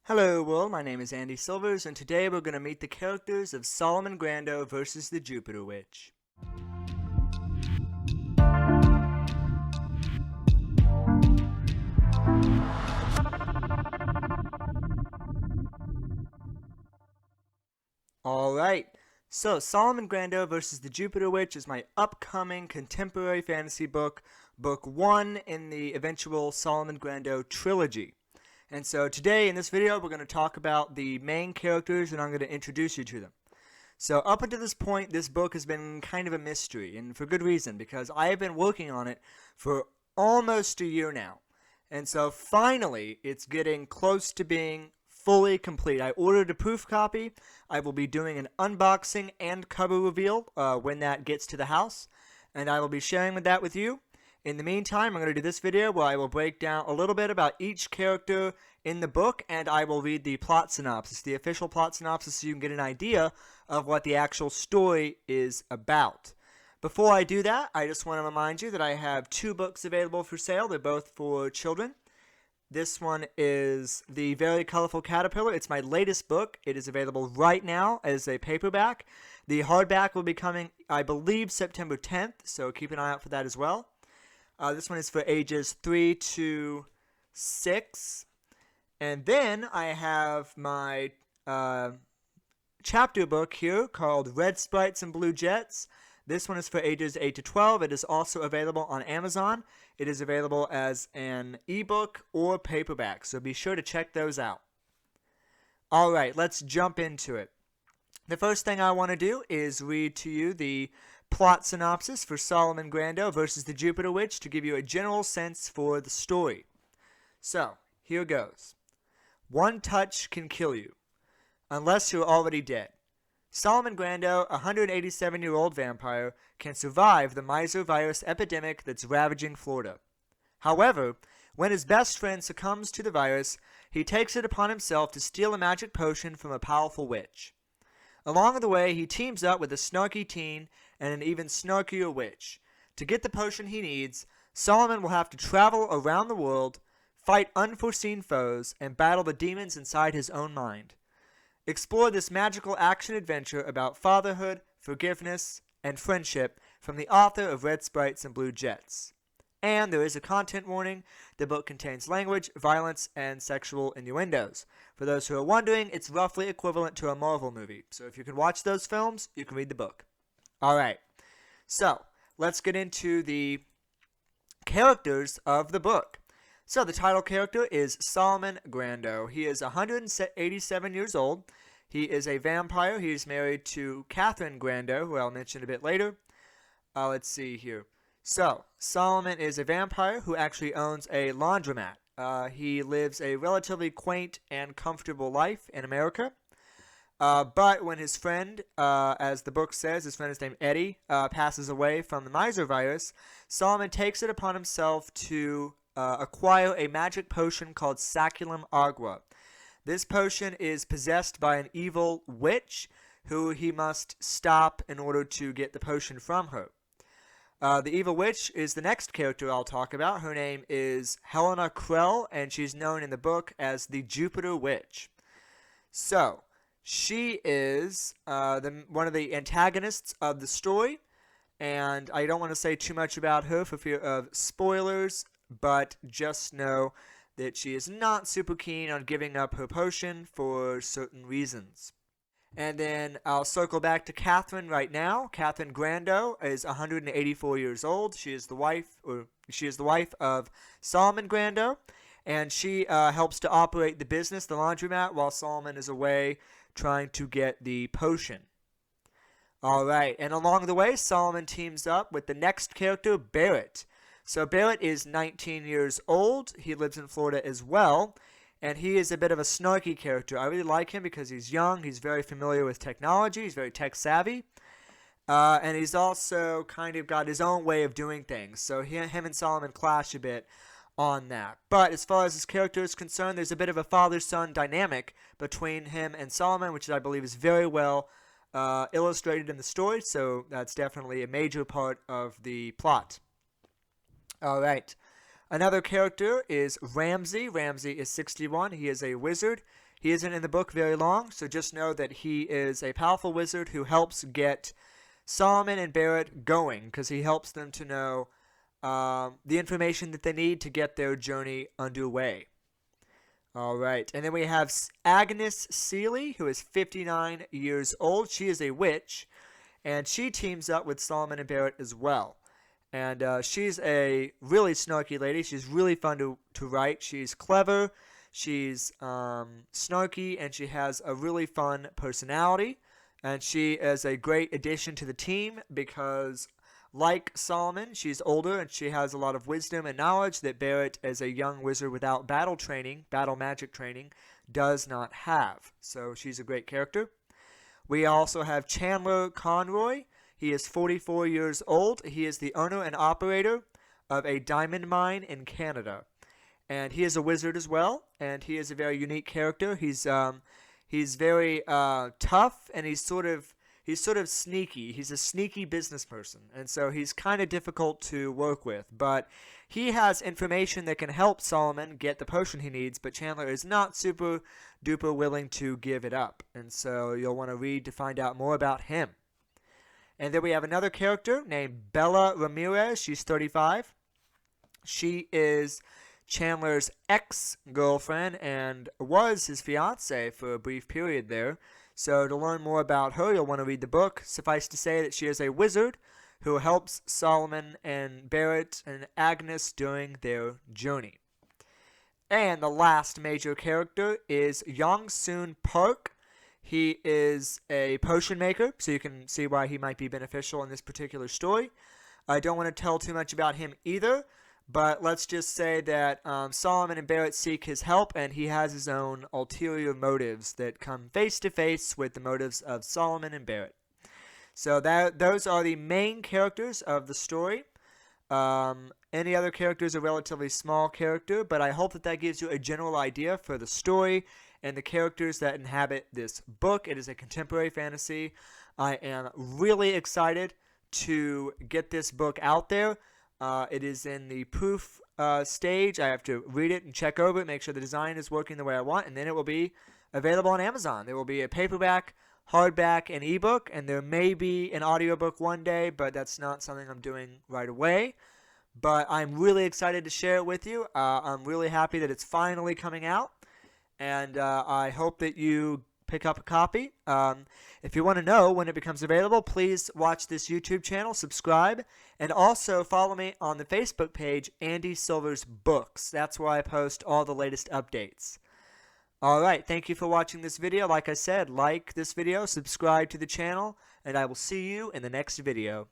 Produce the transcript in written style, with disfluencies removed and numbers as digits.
Hello world, my name is Andy Silvers, and today we're going to meet the characters of Solomon Grando versus the Jupiter Witch. Alright, so Solomon Grando versus the Jupiter Witch is my upcoming contemporary fantasy book, book 1 in the eventual Solomon Grando trilogy. And so today in this video we're going to talk about the main characters and I'm going to introduce you to them. So up until this point this book has been kind of a mystery, and for good reason, because I have been working on it for almost a year now. And so finally it's getting close to being fully complete. I ordered a proof copy. I will be doing an unboxing and cover reveal when that gets to the house, and I will be sharing that with you. In the meantime, I'm going to do this video where I will break down a little bit about each character in the book, and I will read the plot synopsis, the official plot synopsis, so you can get an idea of what the actual story is about. Before I do that, I just want to remind you that I have 2 books available for sale. They're both for children. This one is The Very Colorful Caterpillar. It's my latest book. It is available right now as a paperback. The hardback will be coming, I believe, September 10th, so keep an eye out for that as well. This one is for ages 3 to 6. And then I have my chapter book here called Red Sprites and Blue Jets. This one is for ages 8 to 12. It is also available on Amazon. It is available as an ebook or paperback, so be sure to check those out. Alright, let's jump into it. The first thing I want to do is read to you the plot synopsis for Solomon Grando versus the Jupiter Witch to give you a general sense for the story. So, here goes. One touch can kill you, unless you're already dead. Solomon Grando, a 187-year-old vampire, can survive the miser virus epidemic that's ravaging Florida. However, when his best friend succumbs to the virus, he takes it upon himself to steal a magic potion from a powerful witch. Along the way, he teams up with a snarky teen and an even snarkier witch. To get the potion he needs, Solomon will have to travel around the world, fight unforeseen foes, and battle the demons inside his own mind. Explore this magical action-adventure about fatherhood, forgiveness, and friendship from the author of Red Sprites and Blue Jets. And there is a content warning. The book contains language, violence, and sexual innuendos. For those who are wondering, it's roughly equivalent to a Marvel movie. So if you can watch those films, you can read the book. Alright, so let's get into the characters of the book. So the title character is Solomon Grando. He is 187 years old. He is a vampire. He is married to Catherine Grando, who I'll mention a bit later. Let's see here. So, Solomon is a vampire who actually owns a laundromat. He lives a relatively quaint and comfortable life in America. But when his friend, as the book says, his friend is named Eddie, passes away from the miser virus, Solomon takes it upon himself to acquire a magic potion called Saculum Agua. This potion is possessed by an evil witch who he must stop in order to get the potion from her. The evil witch is the next character I'll talk about. Her name is Helena Krell, and she's known in the book as the Jupiter Witch. So, she is one of the antagonists of the story, and I don't want to say too much about her for fear of spoilers, but just know that she is not super keen on giving up her potion for certain reasons. And then I'll circle back to Catherine right now. Catherine Grando is 184 years old. She is the wife of Solomon Grando, and she helps to operate the business, the laundromat, while Solomon is away trying to get the potion. Alright, and along the way, Solomon teams up with the next character, Barrett. So Barrett is 19 years old. He lives in Florida as well, and he is a bit of a snarky character. I really like him because he's young, he's very familiar with technology, he's very tech savvy, and he's also kind of got his own way of doing things. So him and Solomon clash a bit on that. But as far as his character is concerned, there's a bit of a father-son dynamic between him and Solomon, which I believe is very well illustrated in the story, so that's definitely a major part of the plot. Alright, Another character is Ramsey. Ramsey is 61. He is a wizard. He isn't in the book very long, so just know that he is a powerful wizard who helps get Solomon and Barrett going, because he helps them to know the information that they need to get their journey underway. Alright, and then we have Agnes Seeley, who is 59 years old. She is a witch, and she teams up with Solomon and Barrett as well. And she's a really snarky lady. She's really fun to write. She's clever, she's snarky, and she has a really fun personality. And she is a great addition to the team because, like Solomon, she's older and she has a lot of wisdom and knowledge that Barrett, as a young wizard without battle magic training, does not have. So she's a great character. We also have Chandler Conroy. He is 44 years old. He is the owner and operator of a diamond mine in Canada. And he is a wizard as well, and he is a very unique character. He's very tough, and he's sort of sneaky. He's a sneaky business person, and so he's kind of difficult to work with. But he has information that can help Solomon get the potion he needs, but Chandler is not super duper willing to give it up. And so you'll want to read to find out more about him. And then we have another character named Bella Ramirez. She's 35. She is Chandler's ex-girlfriend and was his fiancée for a brief period there. So to learn more about her, you'll want to read the book. Suffice to say that she is a wizard who helps Solomon and Barrett and Agnes during their journey. And the last major character is Yong Park. He is a potion maker, so you can see why he might be beneficial in this particular story. I don't want to tell too much about him either, but let's just say that Solomon and Barrett seek his help, and he has his own ulterior motives that come face to face with the motives of Solomon and Barrett. So those are the main characters of the story. Any other character is a relatively small character, but I hope that gives you a general idea for the story and the characters that inhabit this book. It is a contemporary fantasy. I am really excited to get this book out there. It is in the proof stage. I have to read it and check over it, make sure the design is working the way I want, and then it will be available on Amazon. There will be a paperback, hardback, and ebook, and there may be an audiobook one day, but that's not something I'm doing right away. But I'm really excited to share it with you. I'm really happy that it's finally coming out, and I hope that you pick up a copy. If you want to know when it becomes available, please watch this YouTube channel, subscribe, and also follow me on the Facebook page, Andy Silver's Books. That's where I post all the latest updates. Alright, thank you for watching this video. Like I said, like this video, subscribe to the channel, and I will see you in the next video.